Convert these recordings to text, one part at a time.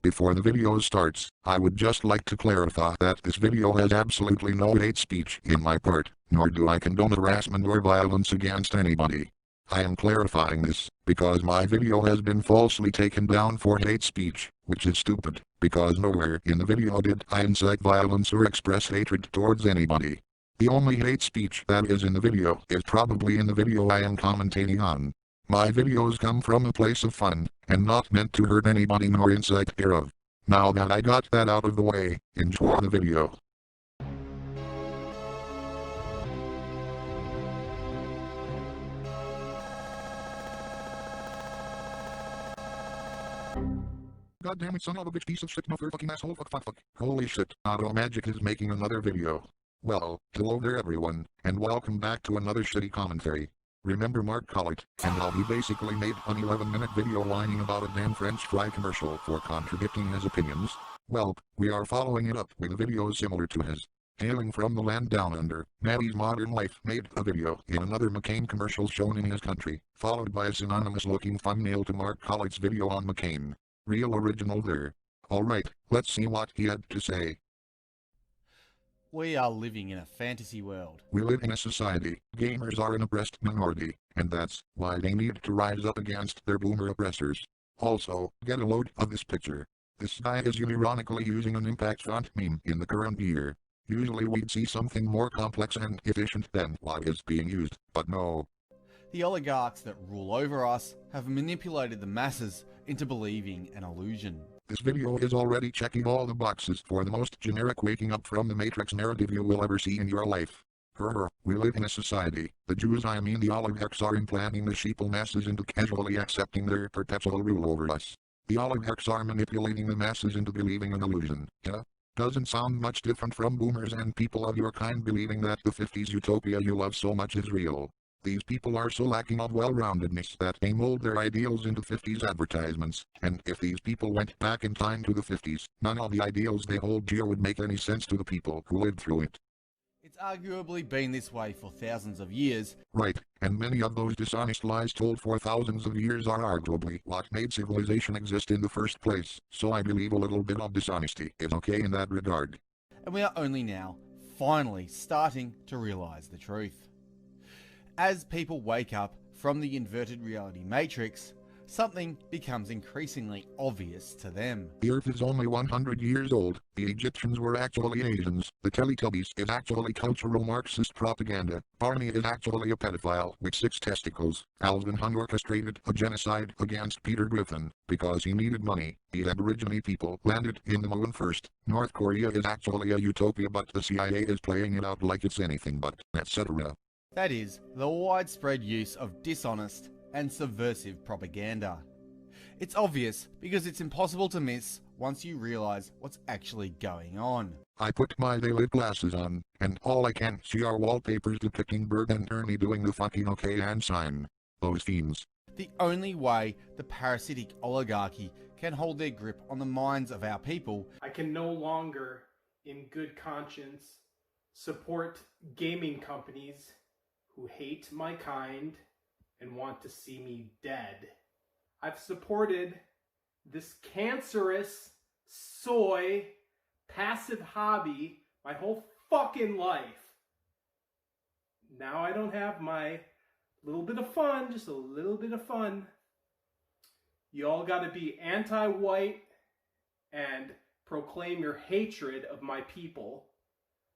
Before the video starts, I would just like to clarify that this video has absolutely no hate speech in my part, nor do I condone harassment or violence against anybody. I am clarifying this because my video has been falsely taken down for hate speech, which is stupid, because nowhere in the video did I incite violence or express hatred towards anybody. The only hate speech that is in the video is probably in the video I am commentating on. My videos come from a place of fun, and not meant to hurt anybody nor incite fear of. Now that I got that out of the way, enjoy the video. God damn it, son of a bitch, piece of shit, motherfucking asshole, fuck. Holy shit, Ottomagic is making another video. Well, hello there everyone, and welcome back to another shitty commentary. Remember Mark Collett, and how he basically made an 11-minute video whining about a damn French fry commercial for contradicting his opinions? Well, we are following it up with a video similar to his. Hailing from the land down under, Mattys Modern Life made a video in another McCain commercial shown in his country, followed by a synonymous-looking thumbnail to Mark Collett's video on McCain. Real original there. Alright, let's see what he had to say. We are living in a fantasy world. We live in a society. Gamers are an oppressed minority, and that's why they need to rise up against their boomer oppressors. Also, get a load of this picture. This guy is unironically using an impact font meme in the current year. Usually we'd see something more complex and efficient than what is being used, but no. The oligarchs that rule over us have manipulated the masses into believing an illusion. This video is already checking all the boxes for the most generic waking up from the Matrix narrative you will ever see in your life. We live in a society. The Jews, I mean the oligarchs, are implanting the sheeple masses into casually accepting their perpetual rule over us. The oligarchs are manipulating the masses into believing an illusion. Yeah? Doesn't sound much different from boomers and people of your kind believing that the 50s utopia you love so much is real. These people are so lacking of well-roundedness that they mold their ideals into 50s advertisements, and if these people went back in time to the 50s, none of the ideals they hold dear would make any sense to the people who lived through it. It's arguably been this way for thousands of years. Right, and many of those dishonest lies told for thousands of years are arguably what made civilization exist in the first place, so I believe a little bit of dishonesty is okay in that regard. And we are only now, finally, starting to realize the truth. As people wake up from the inverted reality matrix, something becomes increasingly obvious to them. The Earth is only 100 years old, the Egyptians were actually Asians, the Teletubbies is actually cultural Marxist propaganda, Barney is actually a pedophile with 6 testicles, Alvin Hun orchestrated a genocide against Peter Griffin, because he needed money, the Aborigine people landed in the moon first, North Korea is actually a utopia but the CIA is playing it out like it's anything but, etc. That is, the widespread use of dishonest and subversive propaganda. It's obvious because it's impossible to miss once you realize what's actually going on. I put my daily glasses on, and all I can see are wallpapers depicting Bert and Ernie doing the fucking okay hand sign. Those fiends. The only way the parasitic oligarchy can hold their grip on the minds of our people. I can no longer, in good conscience, support gaming companies who hate my kind and want to see me dead. I've supported this cancerous, soy, passive hobby my whole fucking life. Now I don't have my little bit of fun, just a little bit of fun. You all gotta be anti-white and proclaim your hatred of my people.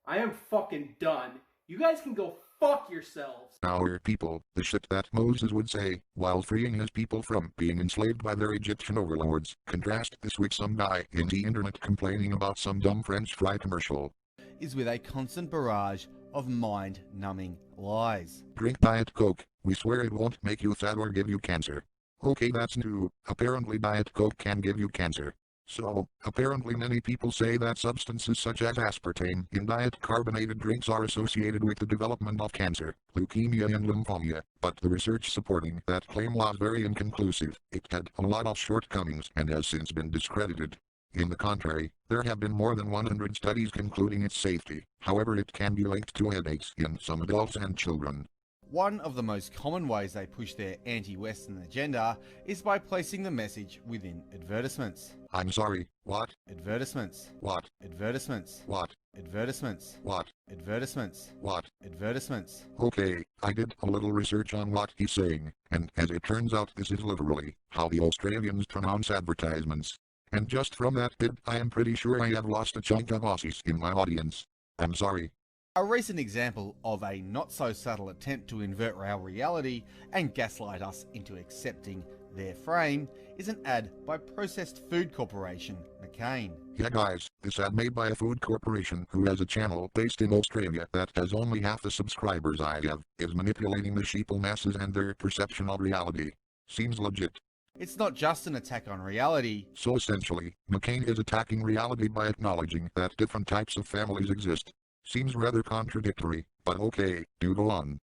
I am fucking done. You guys can go fuck yourselves. Our people, the shit that Moses would say, while freeing his people from being enslaved by their Egyptian overlords. Contrast this with some guy in the internet complaining about some dumb French fry commercial. Is with a constant barrage of mind-numbing lies. Drink Diet Coke, we swear it won't make you fat or give you cancer. Okay, that's new, apparently Diet Coke can give you cancer. So, apparently many people say that substances such as aspartame in diet carbonated drinks are associated with the development of cancer, leukemia and lymphoma, but the research supporting that claim was very inconclusive. It had a lot of shortcomings and has since been discredited. In the contrary, there have been more than 100 studies concluding its safety, however it can be linked to headaches in some adults and children. One of the most common ways they push their anti-Western agenda is by placing the message within advertisements. I'm sorry, what? Advertisements. What? Advertisements. What? Advertisements. What? Advertisements. What? Advertisements. Okay, I did a little research on what he's saying, and as it turns out this is literally how the Australians pronounce advertisements. And just from that bit I am pretty sure I have lost a chunk of Aussies in my audience. I'm sorry. A recent example of a not-so-subtle attempt to invert our reality and gaslight us into accepting their frame is an ad by processed food corporation McCain. Yeah guys, this ad made by a food corporation who has a channel based in Australia that has only half the subscribers I have, is manipulating the sheeple masses and their perception of reality. Seems legit. It's not just an attack on reality. So essentially, McCain is attacking reality by acknowledging that different types of families exist. Seems rather contradictory, but okay, do go on.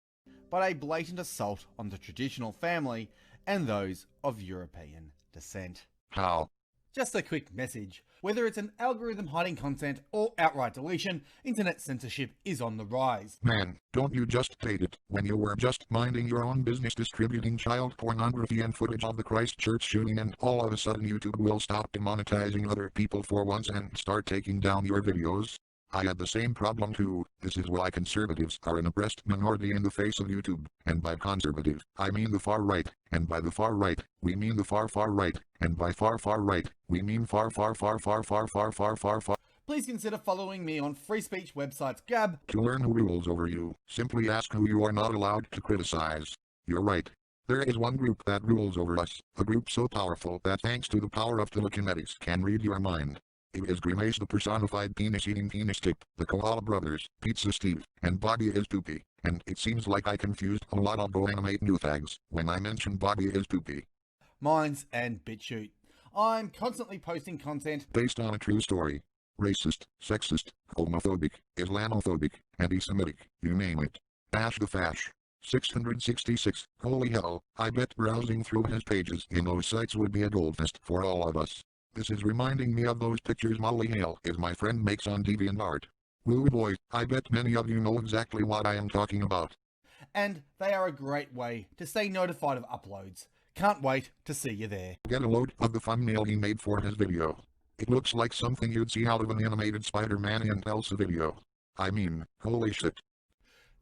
But a blatant assault on the traditional family and those of European descent. How? Just a quick message. Whether it's an algorithm hiding content or outright deletion, internet censorship is on the rise. Man, don't you just hate it when you were just minding your own business distributing child pornography and footage of the Christchurch shooting, and all of a sudden YouTube will stop demonetizing other people for once and start taking down your videos? I had the same problem too. This is why conservatives are an oppressed minority in the face of YouTube. And by conservative, I mean the far right. And by the far right, we mean the far right. And by far right, we mean far. Please consider following me on free speech websites Gab. To learn who rules over you, simply ask who you are not allowed to criticize. You're right. There is one group that rules over us, a group so powerful that thanks to the power of telekinetics can read your mind. It is Grimace the personified penis-eating penis tip, the Koala Brothers, Pizza Steve, and Bobby is Poopy, and it seems like I confused a lot of GoAnimate new tags when I mentioned Bobby is Poopy. Minds and BitChute. I'm constantly posting content based on a true story. Racist, sexist, homophobic, Islamophobic, anti-Semitic, you name it. Bash the Fash. 666, holy hell, I bet browsing through his pages in those sites would be a goldfest for all of us. This is reminding me of those pictures Molly Hale is my friend makes on DeviantArt. Woo boy, I bet many of you know exactly what I am talking about. And they are a great way to stay notified of uploads. Can't wait to see you there. Get a load of the thumbnail he made for his video. It looks like something you'd see out of an animated Spider-Man and Elsa video. I mean, holy shit.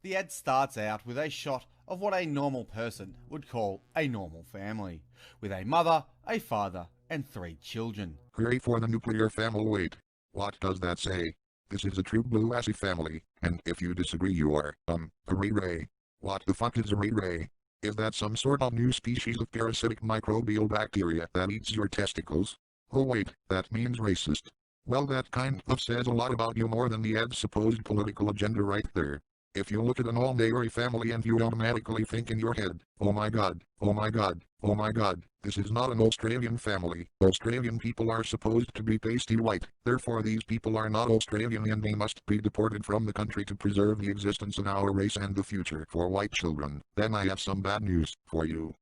The ad starts out with a shot of what a normal person would call a normal family, with a mother, a father, and 3 children. Hooray for the nuclear family. Wait, what does that say? This is a true blue assy family, and if you disagree you are, a ray. What the fuck is a ray? Is that some sort of new species of parasitic microbial bacteria that eats your testicles? Oh wait, that means racist. Well, that kind of says a lot about you more than the ad's supposed political agenda right there. If you look at an all-dairy family and you automatically think in your head, oh my god, oh my god, oh my god, this is not an Australian family. Australian people are supposed to be pasty white, therefore these people are not Australian and they must be deported from the country to preserve the existence of our race and the future for white children. Then I have some bad news for you.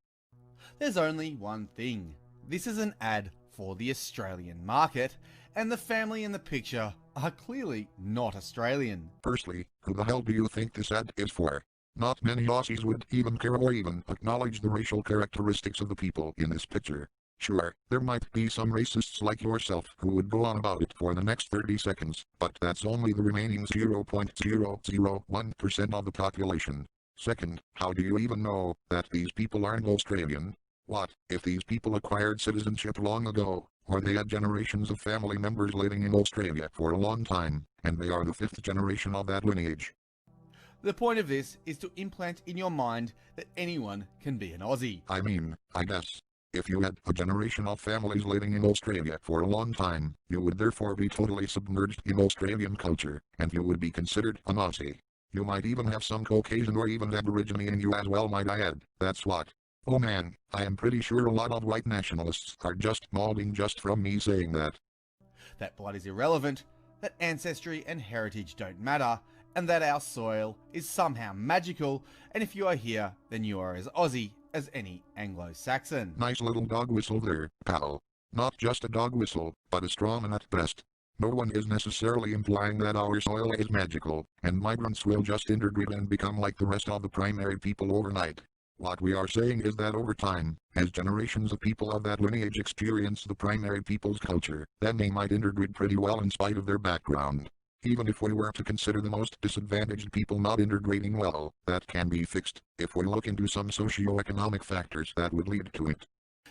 There's only one thing. This is an ad for the Australian market, and the family in the picture are clearly not Australian. Firstly, who the hell do you think this ad is for? Not many Aussies would even care or even acknowledge the racial characteristics of the people in this picture. Sure, there might be some racists like yourself who would go on about it for the next 30 seconds, but that's only the remaining 0.001% of the population. Second, how do you even know that these people aren't Australian? What if these people acquired citizenship long ago, or they had generations of family members living in Australia for a long time, and they are the 5th generation of that lineage? The point of this is to implant in your mind that anyone can be an Aussie. I mean, I guess, if you had a generation of families living in Australia for a long time, you would therefore be totally submerged in Australian culture, and you would be considered an Aussie. You might even have some Caucasian or even Aborigine in you as well, might I add. That's what. Oh man, I am pretty sure a lot of white nationalists are just balding just from me saying that. That blood is irrelevant, that ancestry and heritage don't matter, and that our soil is somehow magical, and if you are here, then you are as Aussie as any Anglo-Saxon. Nice little dog whistle there, pal. Not just a dog whistle, but a strong one at best. No one is necessarily implying that our soil is magical, and migrants will just integrate and become like the rest of the primary people overnight. What we are saying is that over time, as generations of people of that lineage experience the primary people's culture, then they might integrate pretty well in spite of their background. Even if we were to consider the most disadvantaged people not integrating well, that can be fixed, if we look into some socio-economic factors that would lead to it.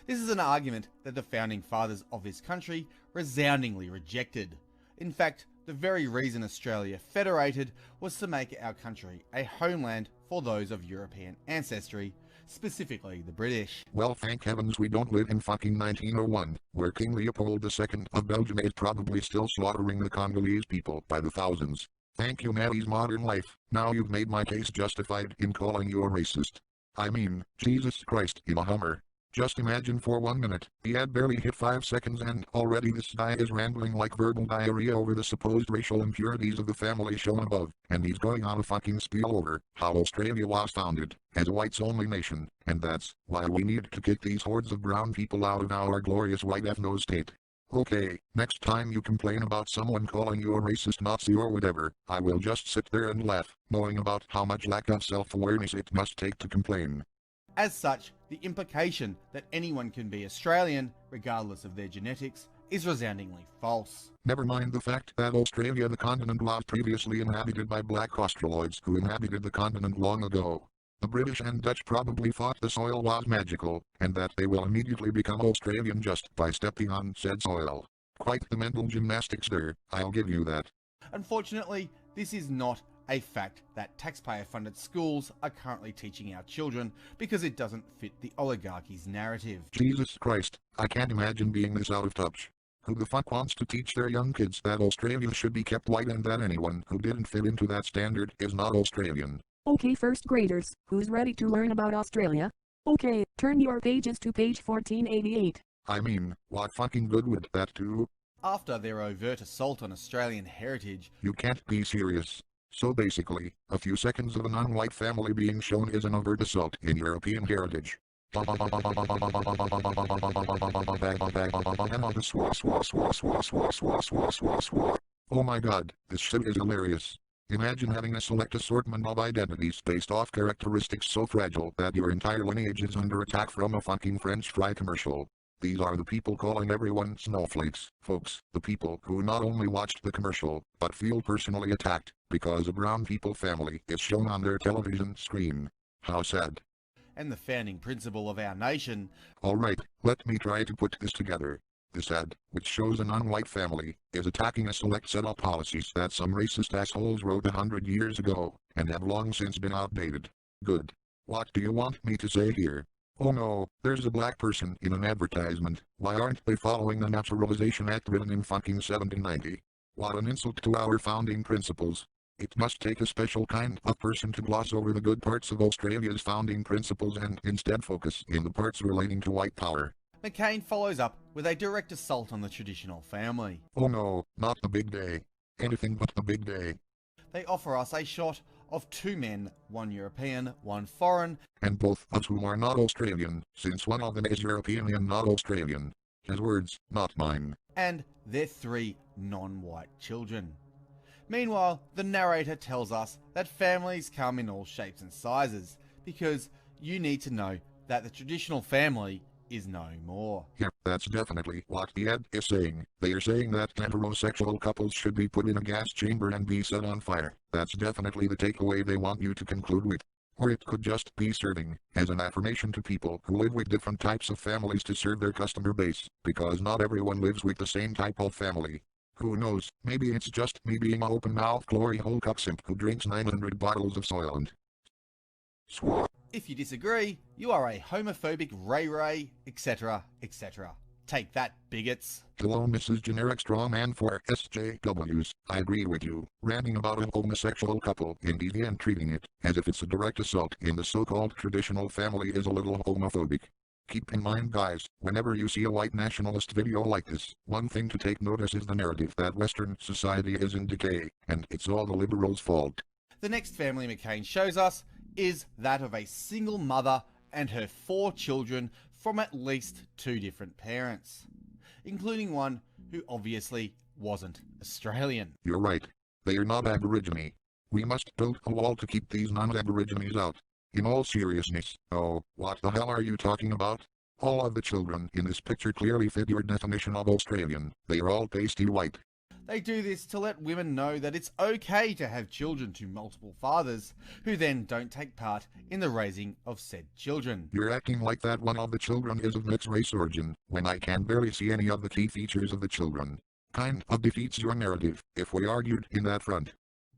This is an argument that the founding fathers of this country resoundingly rejected. In fact, the very reason Australia federated was to make our country a homeland for those of European ancestry, specifically the British. Well, thank heavens we don't live in fucking 1901, where King Leopold II of Belgium is probably still slaughtering the Congolese people by the thousands. Thank you, Mattys modern life. Now you've made my case justified in calling you a racist. I mean, Jesus Christ, in a Hummer. Just imagine for 1 minute, he had barely hit 5 seconds and already this guy is rambling like verbal diarrhea over the supposed racial impurities of the family shown above, and he's going on a fucking spiel over how Australia was founded as a whites-only nation, and that's why we need to kick these hordes of brown people out of our glorious white ethno-state. Okay, next time you complain about someone calling you a racist Nazi or whatever, I will just sit there and laugh, knowing about how much lack of self-awareness it must take to complain. As such, the implication that anyone can be Australian, regardless of their genetics, is resoundingly false. Never mind the fact that Australia the continent was previously inhabited by black Australoids who inhabited the continent long ago. The British and Dutch probably thought the soil was magical, and that they will immediately become Australian just by stepping on said soil. Quite the mental gymnastics there, I'll give you that. Unfortunately, this is not a fact that taxpayer-funded schools are currently teaching our children because it doesn't fit the oligarchy's narrative. Jesus Christ, I can't imagine being this out of touch. Who the fuck wants to teach their young kids that Australia should be kept white and that anyone who didn't fit into that standard is not Australian? Okay, first graders, who's ready to learn about Australia? Okay, turn your pages to page 1488. I mean, what fucking good would that do? After their overt assault on Australian heritage, You can't be serious. So basically, a few seconds of a non-white family being shown is an overt assault in European heritage. Oh my god, this shit is hilarious. Imagine having a select assortment of identities based off characteristics so fragile that your entire lineage is under attack from a fucking French fry commercial. These are the people calling everyone snowflakes, folks, the people who not only watched the commercial, but feel personally attacked, because a brown people family is shown on their television screen. How sad. and the founding principle of our nation. Alright, let me try to put this together. This ad, which shows a non-white family, is attacking a select set of policies that some racist assholes wrote 100 years ago, and have long since been outdated. Good. What do you want me to say here? Oh no, there's a black person in an advertisement. Why aren't they following the Naturalization Act written in fucking 1790? What an insult to our founding principles. It must take a special kind of person to gloss over the good parts of Australia's founding principles and instead focus in the parts relating to white power. McCain follows up with a direct assault on the traditional family. Oh no, not the big day. Anything but the big day. They offer us a shot of two men, one European, one foreign, And both of whom are not Australian, since one of them is European and not Australian. His words, not mine. and their three non-white children. Meanwhile, the narrator tells us that families come in all shapes and sizes, because you need to know that the traditional family is no more. Yeah, that's definitely what the ad is saying. They are saying that heterosexual couples should be put in a gas chamber and be set on fire. That's definitely the takeaway they want you to conclude with. Or it could just be serving as an affirmation to people who live with different types of families to serve their customer base, because not everyone lives with the same type of family. Who knows, maybe it's just me being an open-mouthed glory hole cucksimp who drinks 900 bottles of Soylent. Swat. If you disagree, you are a homophobic ray-ray, etc., etc. Take that, bigots. Hello, Mrs. Generic Strawman for SJWs. I agree with you. Ranting about a homosexual couple in TV and treating it as if it's a direct assault in the so-called traditional family is a little homophobic. Keep in mind, guys, whenever you see a white nationalist video like this, one thing to take notice is the narrative that Western society is in decay, and it's all the liberals' fault. The next family McCain shows us is that of a single mother and her 4 children from at least 2 different parents, including one who obviously wasn't Australian. You're right. They are not Aborigine. We must build a wall to keep these non-Aborigines out. In all seriousness, oh, what the hell are you talking about? All of the children in this picture clearly fit your definition of Australian. They are all pasty white. They do this to let women know that it's okay to have children to multiple fathers, who then don't take part in the raising of said children. You're acting like that one of the children is of mixed race origin, when I can barely see any of the key features of the children. Kind of defeats your narrative, if we argued in that front.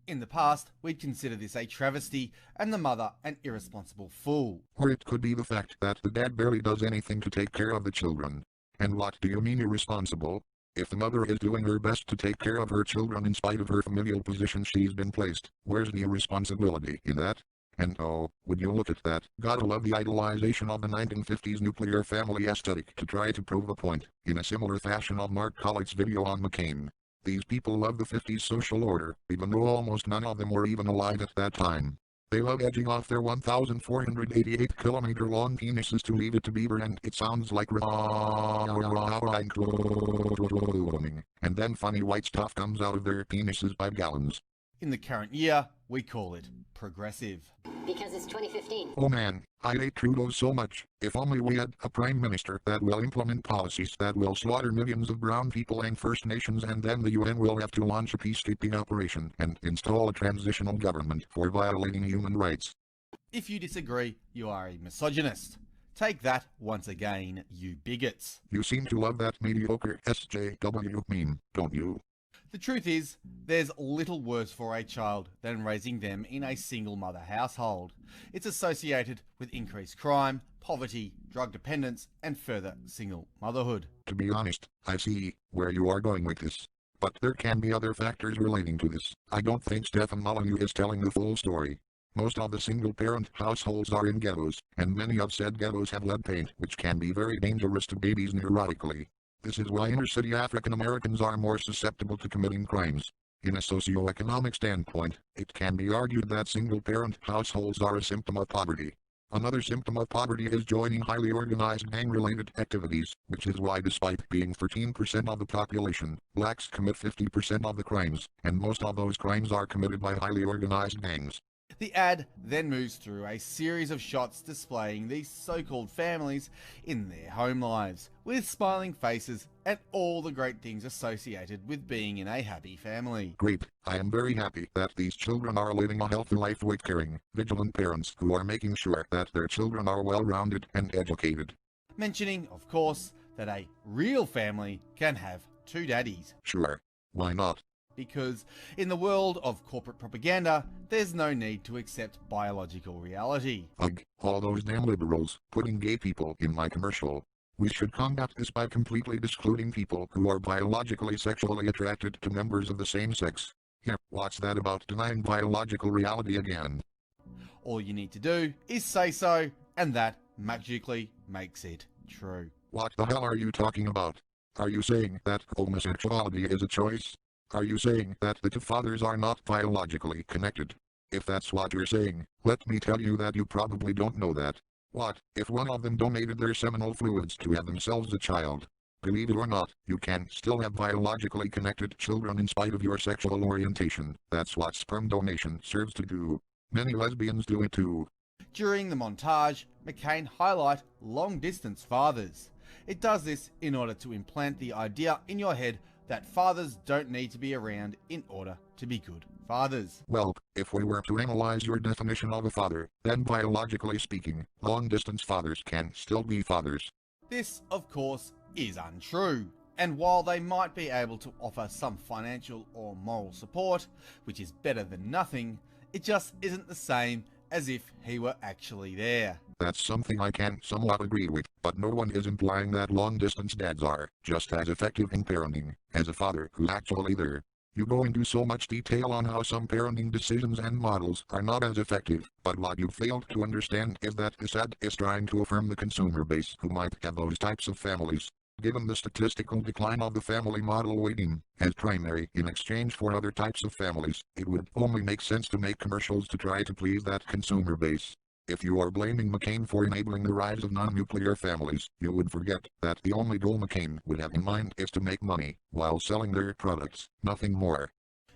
In the past, we'd consider this a travesty, and the mother an irresponsible fool. Or it could be the fact that the dad barely does anything to take care of the children. And what do you mean irresponsible? If the mother is doing her best to take care of her children in spite of her familial position she's been placed, where's the irresponsibility in that? And oh, would you look at that, gotta love the idolization of the 1950s nuclear family aesthetic to try to prove a point, in a similar fashion of Mark Collett's video on McCain. These people love the 50s social order, even though almost none of them were even alive at that time. They love edging off their 1,488-kilometer long penises to leave it to Beaver, and it sounds like and then funny white stuff comes out of their penises by gallons. In the current year, we call it progressive. Because it's 2015. Oh man, I hate Trudeau so much. If only we had a prime minister that will implement policies that will slaughter millions of brown people and First Nations, and then the UN will have to launch a peacekeeping operation and install a transitional government for violating human rights. If you disagree, you are a misogynist. Take that once again, you bigots. You seem to love that mediocre SJW meme, don't you? The truth is, there's little worse for a child than raising them in a single mother household. It's associated with increased crime, poverty, drug dependence, and further single motherhood. To be honest, I see where you are going with this. But there can be other factors relating to this. I don't think Stephen Molyneux is telling the full story. Most of the single-parent households are in ghettos, and many of said ghettos have lead paint, which can be very dangerous to babies neurotically. This is why inner-city African Americans are more susceptible to committing crimes. In a socio-economic standpoint, it can be argued that single-parent households are a symptom of poverty. Another symptom of poverty is joining highly organized gang-related activities, which is why despite being 13% of the population, blacks commit 50% of the crimes, and most of those crimes are committed by highly organized gangs. The ad then moves through a series of shots displaying these so-called families in their home lives, with smiling faces and all the great things associated with being in a happy family. Great, I am very happy that these children are living a healthy life with caring, vigilant parents who are making sure that their children are well-rounded and educated. Mentioning, of course, that a real family can have two daddies. Sure, why not? Because in the world of corporate propaganda, there's no need to accept biological reality. Ugh, all those damn liberals, putting gay people in my commercial. We should combat this by completely excluding people who are biologically sexually attracted to members of the same sex. Here, what's that about denying biological reality again? All you need to do is say so, and that magically makes it true. What the hell are you talking about? Are you saying that homosexuality is a choice? Are you saying that the two fathers are not biologically connected? If that's what you're saying, let me tell you that you probably don't know that. What, if one of them donated their seminal fluids to have themselves a child? Believe it or not, you can still have biologically connected children in spite of your sexual orientation. That's what sperm donation serves to do. Many lesbians do it too. During the montage, McCain highlight long-distance fathers. It does this in order to implant the idea in your head that fathers don't need to be around in order to be good fathers. Well, if we were to analyze your definition of a father, then biologically speaking, long-distance fathers can still be fathers. This, of course, is untrue. And while they might be able to offer some financial or moral support, which is better than nothing, it just isn't the same as if he were actually there. That's something I can somewhat agree with, but no one is implying that long-distance dads are just as effective in parenting as a father who's actually there. You go into so much detail on how some parenting decisions and models are not as effective, but what you failed to understand is that this ad is trying to affirm the consumer base who might have those types of families. Given the statistical decline of the family model weighting as primary in exchange for other types of families, it would only make sense to make commercials to try to please that consumer base. If you are blaming McCain for enabling the rise of non-nuclear families, you would forget that the only goal McCain would have in mind is to make money while selling their products, nothing more.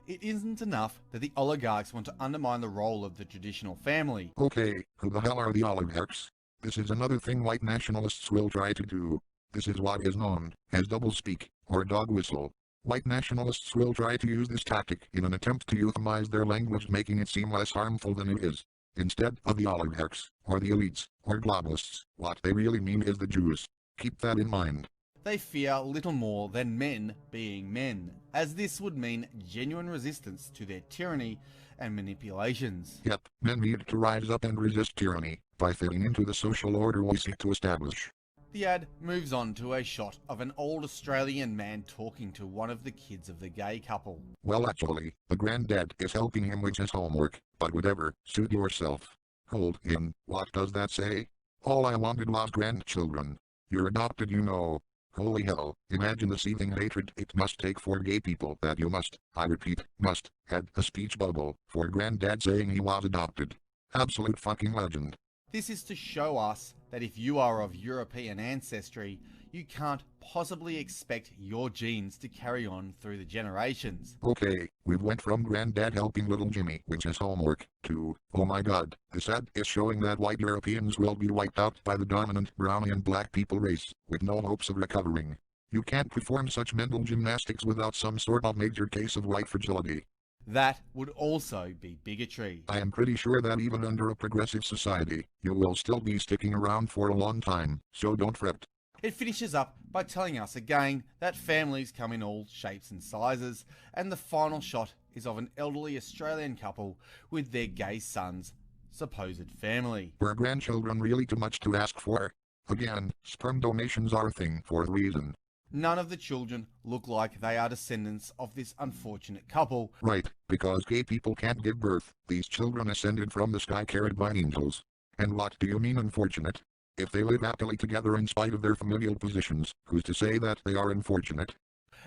It isn't enough that the oligarchs want to undermine the role of the traditional family. Okay, who the hell are the oligarchs? This is another thing white nationalists will try to do. This is what is known as doublespeak, or dog whistle. White nationalists will try to use this tactic in an attempt to euphemize their language, making it seem less harmful than it is. Instead of the oligarchs, or the elites, or globalists, what they really mean is the Jews. Keep that in mind. They fear little more than men being men, as this would mean genuine resistance to their tyranny and manipulations. Yep, men need to rise up and resist tyranny by fitting into the social order we seek to establish. The ad moves on to a shot of an old Australian man talking to one of the kids of the gay couple. Well, actually, the granddad is helping him with his homework, but whatever, suit yourself. Hold in, what does that say? All I wanted was grandchildren. You're adopted, you know. Holy hell, imagine the seething hatred it must take for gay people that you must, I repeat, must, had a speech bubble for granddad saying he was adopted. Absolute fucking legend. This is to show us that if you are of European ancestry, you can't possibly expect your genes to carry on through the generations. Okay, we went from granddad helping little Jimmy with his homework to, oh my god, this ad is showing that white Europeans will be wiped out by the dominant brown and black people race, with no hopes of recovering. You can't perform such mental gymnastics without some sort of major case of white fragility. That would also be bigotry. I am pretty sure that even under a progressive society, you will still be sticking around for a long time, so don't fret. It finishes up by telling us again that families come in all shapes and sizes, and the final shot is of an elderly Australian couple with their gay son's supposed family. Were grandchildren really too much to ask for? Again, sperm donations are a thing for a reason. None of the children look like they are descendants of this unfortunate couple. Right, because gay people can't give birth. These children ascended from the sky carried by angels. And what do you mean unfortunate? If they live happily together in spite of their familial positions, who's to say that they are unfortunate?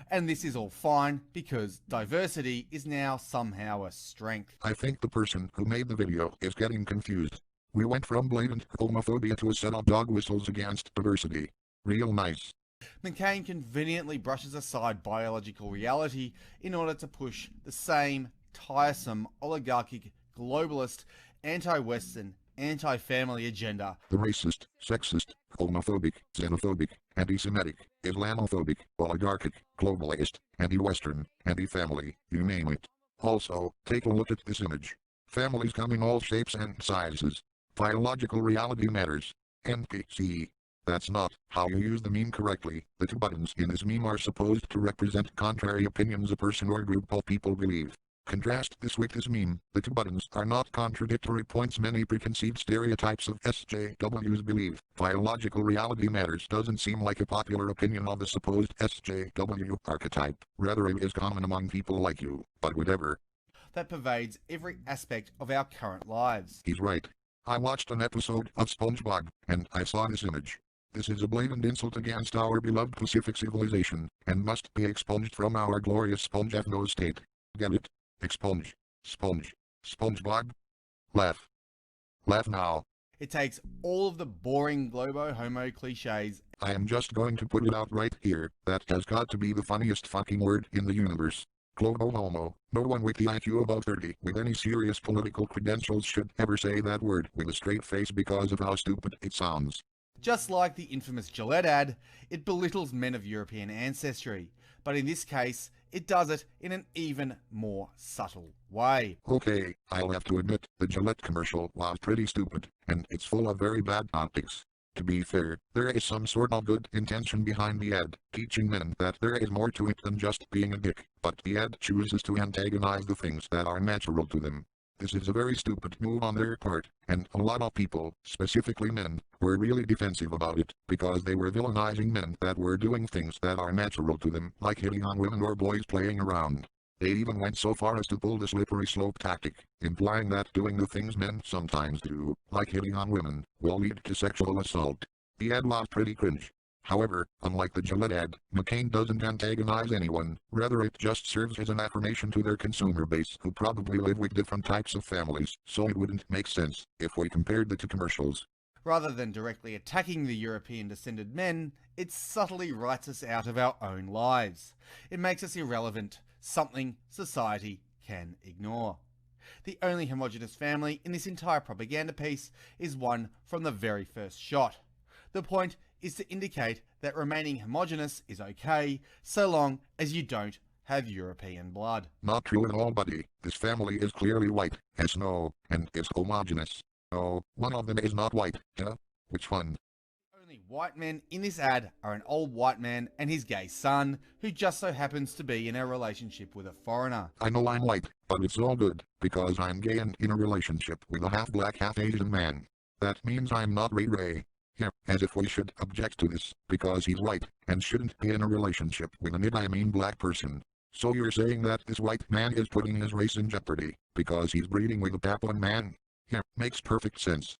And this is all fine because diversity is now somehow a strength. I think the person who made the video is getting confused. We went from blatant homophobia to a set of dog whistles against diversity. Real nice. McCain conveniently brushes aside biological reality in order to push the same tiresome, oligarchic, globalist, anti-Western, anti-family agenda. The racist, sexist, homophobic, xenophobic, anti-Semitic, Islamophobic, oligarchic, globalist, anti-Western, anti-family, you name it. Also, take a look at this image. Families come in all shapes and sizes. Biological reality matters. NPC. That's not how you use the meme correctly. The two buttons in this meme are supposed to represent contrary opinions a person or group of people believe. Contrast this with this meme. The two buttons are not contradictory points many preconceived stereotypes of SJWs believe. Biological reality matters doesn't seem like a popular opinion of the supposed SJW archetype. Rather, it is common among people like you. But whatever. That pervades every aspect of our current lives. He's right. I watched an episode of SpongeBob, and I saw this image. This is a blatant insult against our beloved Pacific civilization, and must be expunged from our glorious sponge ethno state. Get it? Expunge. Sponge. SpongeBob? Laugh. Laugh now. It takes all of the boring globo-homo cliches. I am just going to put it out right here, that has got to be the funniest fucking word in the universe. Globo-homo. No one with the IQ above 30 with any serious political credentials should ever say that word with a straight face because of how stupid it sounds. Just like the infamous Gillette ad, it belittles men of European ancestry, but in this case, it does it in an even more subtle way. Okay, I'll have to admit, the Gillette commercial was pretty stupid, and it's full of very bad optics. To be fair, there is some sort of good intention behind the ad, teaching men that there is more to it than just being a dick, but the ad chooses to antagonize the things that are natural to them. This is a very stupid move on their part, and a lot of people, specifically men, were really defensive about it, because they were villainizing men that were doing things that are natural to them, like hitting on women or boys playing around. They even went so far as to pull the slippery slope tactic, implying that doing the things men sometimes do, like hitting on women, will lead to sexual assault. The ad was pretty cringe. However, unlike the Gillette ad, McCain doesn't antagonize anyone, rather it just serves as an affirmation to their consumer base who probably live with different types of families, so it wouldn't make sense if we compared the two commercials. Rather than directly attacking the European descended men, it subtly writes us out of our own lives. It makes us irrelevant, something society can ignore. The only homogenous family in this entire propaganda piece is one from the very first shot. The point is to indicate that remaining homogenous is okay, so long as you don't have European blood. Not true at all, buddy. This family is clearly white, as snow, and is homogenous. No, one of them is not white. Which one? The only white men in this ad are an old white man and his gay son, who just so happens to be in a relationship with a foreigner. I know I'm white, but it's all good, because I'm gay and in a relationship with a half-black, half-Asian man. That means I'm not Ray. Yeah, as if we should object to this, because he's white, and shouldn't be in a relationship with a black person. So you're saying that this white man is putting his race in jeopardy, because he's breeding with a Papuan man? Yeah, makes perfect sense.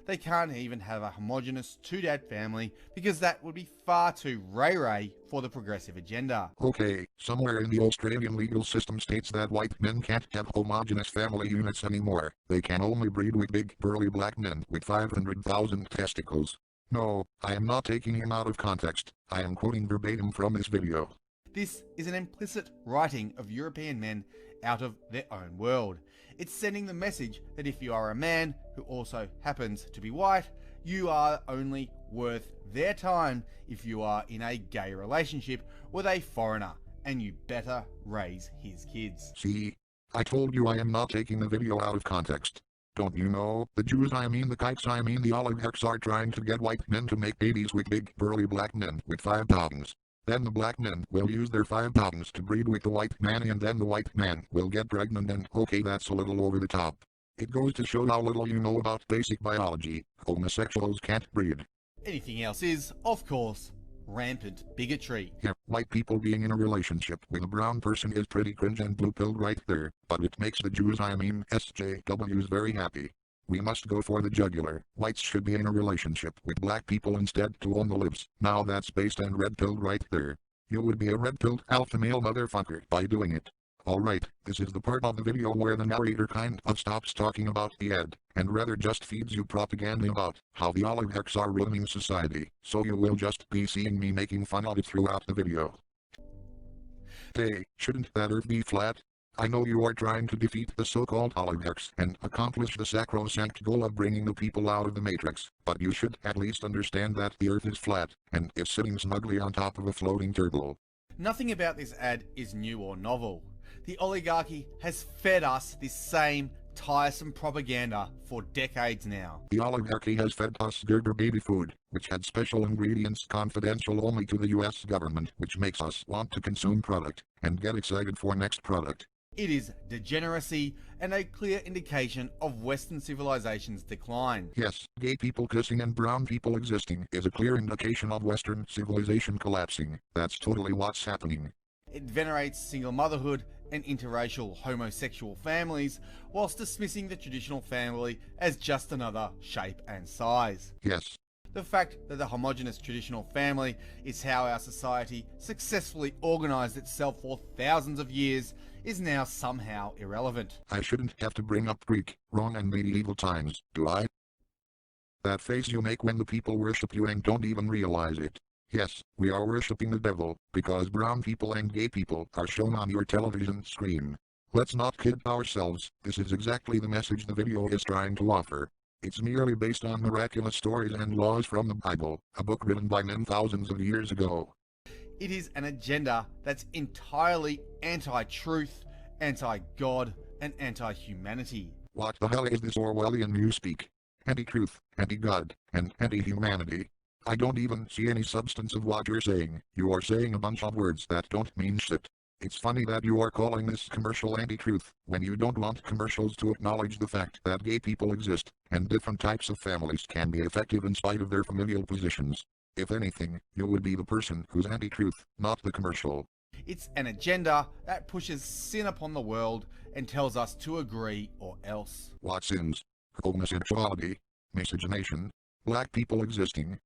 They can't even have a homogenous two-dad family because that would be far too ray-ray for the progressive agenda. Okay, somewhere in the Australian legal system states that white men can't have homogenous family units anymore. They can only breed with big, burly black men with 500,000 testicles. No, I am not taking him out of context. I am quoting verbatim from this video. This is an implicit writing of European men out of their own world. It's sending the message that if you are a man who also happens to be white, you are only worth their time if you are in a gay relationship with a foreigner, and you better raise his kids. See? I told you I am not taking the video out of context. Don't you know, the Jews the oligarchs are trying to get white men to make babies with big, burly black men with 5 tongues. Then the black men will use their 5 tongues to breed with the white man, and then the white man will get pregnant, and okay, that's a little over the top. It goes to show how little you know about basic biology. Homosexuals can't breed. Anything else is, of course, rampant bigotry. Yeah, white people being in a relationship with a brown person is pretty cringe and blue-pilled right there, but it makes the Jews SJWs very happy. We must go for the jugular. Whites should be in a relationship with black people instead to own the libs. Now that's based and red-pilled right there. You would be a red-pilled alpha male motherfucker by doing it. Alright, this is the part of the video where the narrator kind of stops talking about the ad, and rather just feeds you propaganda about how the oligarchs are ruining society, so you will just be seeing me making fun of it throughout the video. Hey, shouldn't that earth be flat? I know you are trying to defeat the so-called oligarchs and accomplish the sacrosanct goal of bringing the people out of the matrix, but you should at least understand that the earth is flat, and is sitting snugly on top of a floating turtle. Nothing about this ad is new or novel. The oligarchy has fed us this same tiresome propaganda for decades now. The oligarchy has fed us Gerber baby food, which had special ingredients confidential only to the US government, which makes us want to consume product, and get excited for next product. It is degeneracy and a clear indication of Western civilization's decline. Yes, gay people kissing and brown people existing is a clear indication of Western civilization collapsing. That's totally what's happening. It venerates single motherhood and interracial homosexual families, whilst dismissing the traditional family as just another shape and size. Yes. The fact that the homogenous traditional family is how our society successfully organised itself for thousands of years is now somehow irrelevant. I shouldn't have to bring up Greek, Rome and medieval times, do I? That face you make when the people worship you and don't even realize it. Yes, we are worshipping the devil, because brown people and gay people are shown on your television screen. Let's not kid ourselves, this is exactly the message the video is trying to offer. It's merely based on miraculous stories and laws from the Bible, a book written by men thousands of years ago. It is an agenda that's entirely anti-truth, anti-God, and anti-humanity. What the hell is this Orwellian newspeak? Anti-truth, anti-God, and anti-humanity. I don't even see any substance of what you're saying. You are saying a bunch of words that don't mean shit. It's funny that you are calling this commercial anti-truth, when you don't want commercials to acknowledge the fact that gay people exist, and different types of families can be effective in spite of their familial positions. If anything, you would be the person who's anti-truth, not the commercial. It's an agenda that pushes sin upon the world and tells us to agree or else. What sins? Homosexuality, miscegenation, black people existing.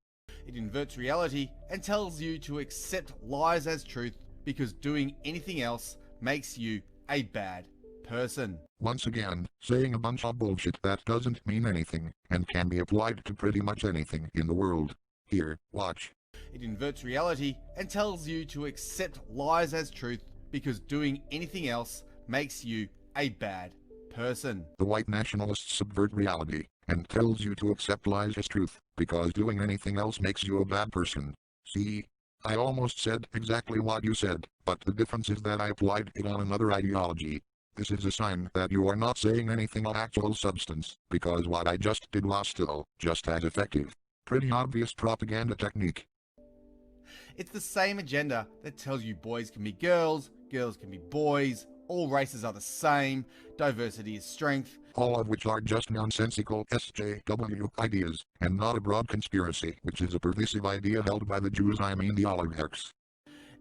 It inverts reality and tells you to accept lies as truth because doing anything else makes you a bad person. Once again, saying a bunch of bullshit that doesn't mean anything, and can be applied to pretty much anything in the world. Here, watch. It inverts reality and tells you to accept lies as truth because doing anything else makes you a bad person. The white nationalists subvert reality, and tells you to accept lies as truth, because doing anything else makes you a bad person. See? I almost said exactly what you said, but the difference is that I applied it on another ideology. This is a sign that you are not saying anything of actual substance, because what I just did was still just as effective. Pretty obvious propaganda technique. It's the same agenda that tells you boys can be girls, girls can be boys, all races are the same, diversity is strength. All of which are just nonsensical SJW ideas, and not a broad conspiracy, which is a pervasive idea held by the Jews, I mean the oligarchs.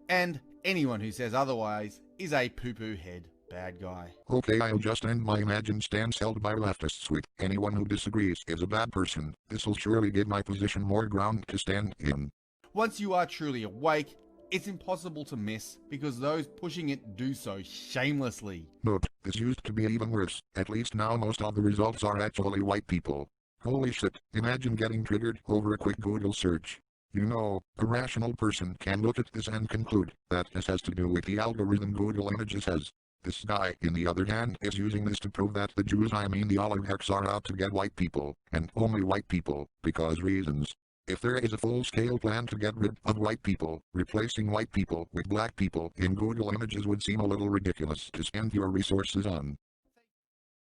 And anyone who says otherwise is a poo-poo head bad guy. Okay, I'll just end my imagined stance held by leftists with anyone who disagrees is a bad person. This'll surely give my position more ground to stand in. Once you are truly awake, it's impossible to miss because those pushing it do so shamelessly. Note, this used to be even worse. At least now most of the results are actually white people. Holy shit, imagine getting triggered over a quick Google search. You know, a rational person can look at this and conclude that this has to do with the algorithm Google Images has. This guy, in the other hand, is using this to prove that the Jews, I mean the oligarchs, are out to get white people, and only white people, because reasons. If there is a full-scale plan to get rid of white people, replacing white people with black people in Google Images would seem a little ridiculous to spend your resources on.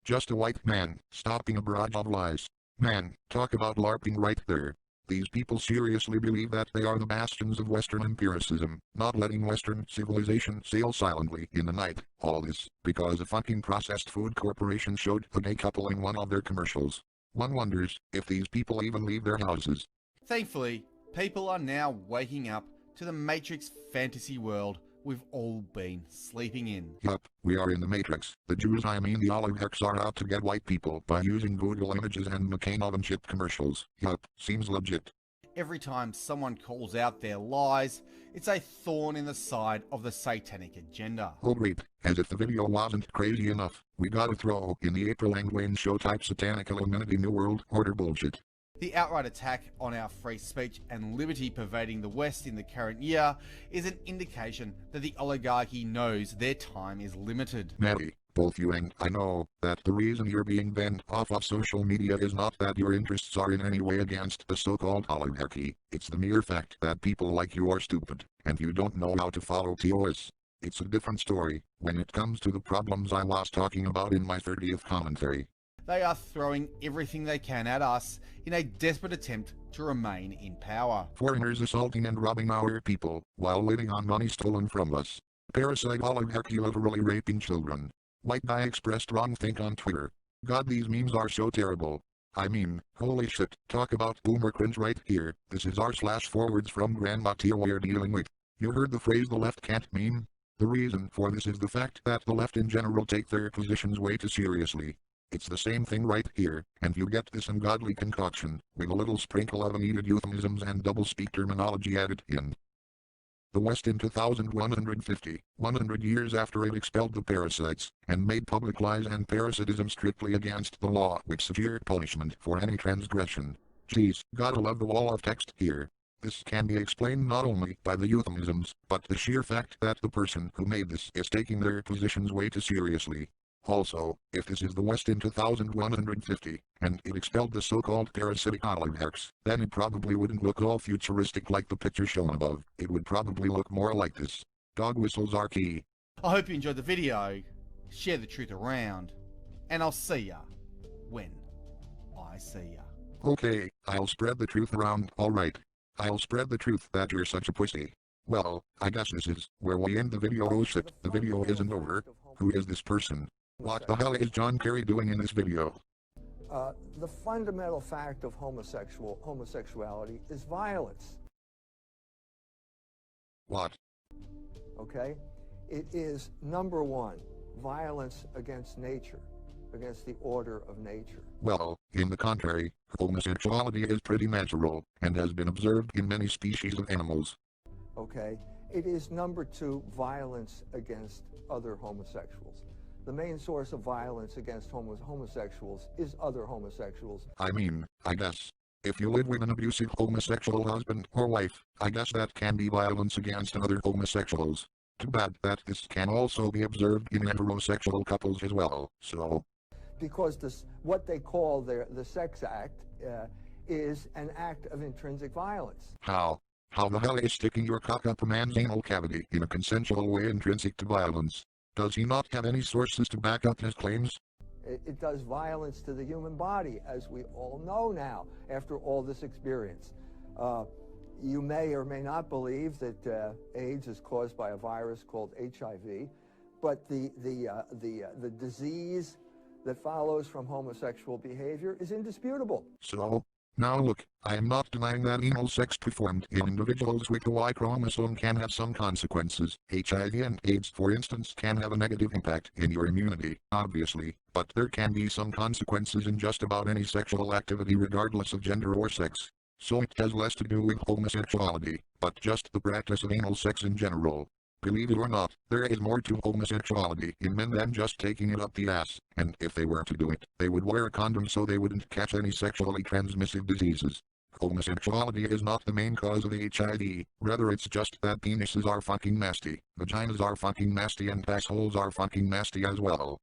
Just a white man, stopping a barrage of lies. Man, talk about LARPing right there. These people seriously believe that they are the bastions of Western empiricism, not letting Western civilization sail silently in the night. All this, because a fucking processed food corporation showed a gay couple in one of their commercials. One wonders if these people even leave their houses. Thankfully, people are now waking up to the Matrix fantasy world we've all been sleeping in. Yup, we are in the Matrix. The Jews, I mean the oligarchs, are out to get white people by using Google Images and McCain oven chip commercials. Yup, seems legit. Every time someone calls out their lies, it's a thorn in the side of the satanic agenda. Oh great, as if the video wasn't crazy enough, we gotta throw in the April and Wayne show type satanic Illuminati New World Order bullshit. The outright attack on our free speech and liberty pervading the West in the current year is an indication that the oligarchy knows their time is limited. Matty, both you and I know that the reason you're being banned off of social media is not that your interests are in any way against the so-called oligarchy. It's the mere fact that people like you are stupid, and you don't know how to follow TOS. It's a different story when it comes to the problems I was talking about in my 30th commentary. They are throwing everything they can at us in a desperate attempt to remain in power. Foreigners assaulting and robbing our people while living on money stolen from us. Parasite oligarchy literally raping children. White guy expressed wrong think on Twitter. God, these memes are so terrible. I mean, holy shit, talk about boomer cringe right here. This is r/forwards from Grandma tier we're dealing with. You heard the phrase the left can't meme? The reason for this is the fact that the left in general take their positions way too seriously. It's the same thing right here, and you get this ungodly concoction, with a little sprinkle of needed euphemisms and double-speak terminology added in. The West in 2150, 100 years after it expelled the parasites, and made public lies and parasitism strictly against the law with severe punishment for any transgression. Geez, gotta love the wall of text here. This can be explained not only by the euphemisms, but the sheer fact that the person who made this is taking their positions way too seriously. Also, if this is the West in 2150, and it expelled the so-called parasitic oligarchs, then it probably wouldn't look all futuristic like the picture shown above. It would probably look more like this. Dog whistles are key. I hope you enjoyed the video, share the truth around, and I'll see ya when I see ya. Okay, I'll spread the truth around, alright. I'll spread the truth that you're such a pussy. Well, I guess this is where we end the video. Oh shit, the video isn't over. Who is this person? What the hell is John Kerry doing in this video? The fundamental fact of homosexuality is violence. What? Okay? It is, number one, violence against nature, against the order of nature. Well, In the contrary, homosexuality is pretty natural, and has been observed in many species of animals. Okay? It is, number two, violence against other homosexuals. The main source of violence against homosexuals is other homosexuals. I mean, I guess, if you live with an abusive homosexual husband or wife, I guess that can be violence against other homosexuals. Too bad that this can also be observed in heterosexual couples as well, so... Because what they call the sex act is an act of intrinsic violence. How? How the hell is sticking your cock up a man's anal cavity in a consensual way intrinsic to violence? Does he not have any sources to back up his claims? It does violence to the human body, as we all know now, after all this experience. You may or may not believe that AIDS is caused by a virus called HIV, but the disease that follows from homosexual behavior is indisputable. So, now look, I am not denying that anal sex performed in individuals with the Y chromosome can have some consequences. HIV and AIDS, for instance, can have a negative impact in your immunity, obviously, but there can be some consequences in just about any sexual activity regardless of gender or sex. So it has less to do with homosexuality, but just the practice of anal sex in general. Believe it or not, there is more to homosexuality in men than just taking it up the ass, and if they were to do it, they would wear a condom so they wouldn't catch any sexually transmissive diseases. Homosexuality is not the main cause of HIV, rather it's just that penises are fucking nasty, vaginas are fucking nasty, and assholes are fucking nasty as well.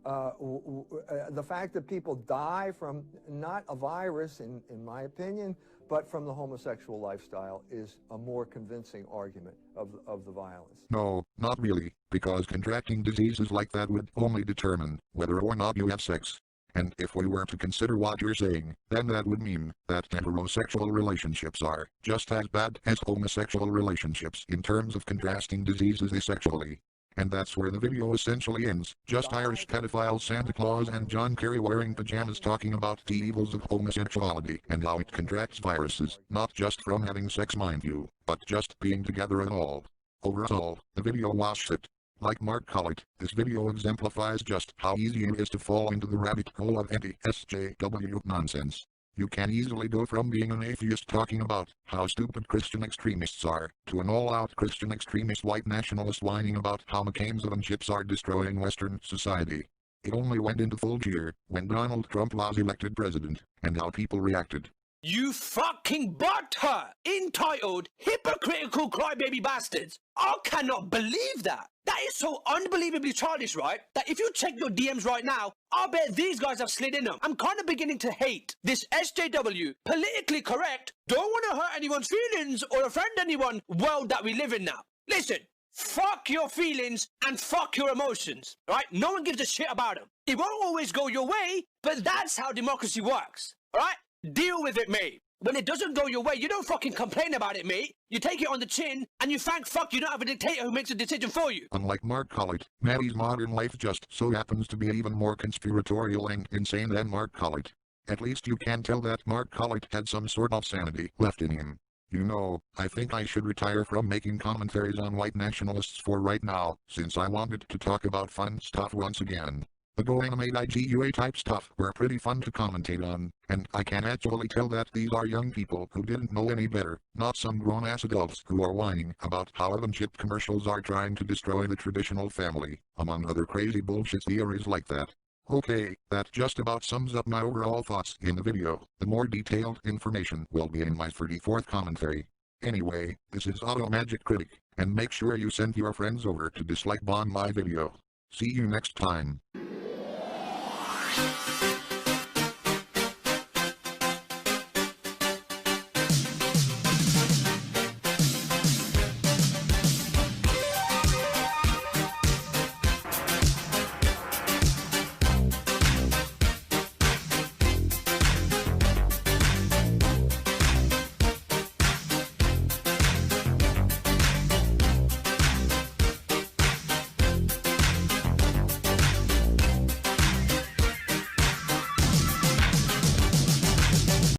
The fact that people die from not a virus, in my opinion, but from the homosexual lifestyle is a more convincing argument of the violence. No, not really, because contracting diseases like that would only determine whether or not you have sex. And if we were to consider what you're saying, then that would mean that heterosexual relationships are just as bad as homosexual relationships in terms of contrasting diseases asexually. And that's where the video essentially ends. Just Irish pedophile Santa Claus and John Kerry wearing pajamas talking about the evils of homosexuality and how it contracts viruses, not just from having sex mind you, but just being together at all. Overall, the video was shit. Like Mark Collett, this video exemplifies just how easy it is to fall into the rabbit hole of anti-SJW nonsense. You can easily go from being an atheist talking about how stupid Christian extremists are, to an all-out Christian extremist white nationalist whining about how McCain's oven chips are destroying Western society. It only went into full gear when Donald Trump was elected president, and how people reacted. You fucking butthurt, entitled, hypocritical crybaby bastards. I cannot believe that. That is so unbelievably childish, right? That if you check your DMs right now, I bet these guys have slid in them. I'm kind of beginning to hate this SJW, politically correct, don't want to hurt anyone's feelings or offend anyone world that we live in now. Listen, fuck your feelings and fuck your emotions, right? No one gives a shit about them. It won't always go your way, but that's how democracy works, all right? Deal with it, mate. When it doesn't go your way, you don't fucking complain about it, mate. You take it on the chin, and you thank fuck you don't have a dictator who makes a decision for you. Unlike Mark Collett, Mattys' modern life just so happens to be even more conspiratorial and insane than Mark Collett. At least you can tell that Mark Collett had some sort of sanity left in him. You know, I think I should retire from making commentaries on white nationalists for right now, since I wanted to talk about fun stuff once again. The Go Animate IGUA type stuff were pretty fun to commentate on, and I can actually tell that these are young people who didn't know any better, not some grown-ass adults who are whining about how oven chip commercials are trying to destroy the traditional family, among other crazy bullshit theories like that. Okay, that just about sums up my overall thoughts in the video. The more detailed information will be in my 34th commentary. Anyway, this is Ottomagic Critic, and make sure you send your friends over to dislike bomb my video. See you next time.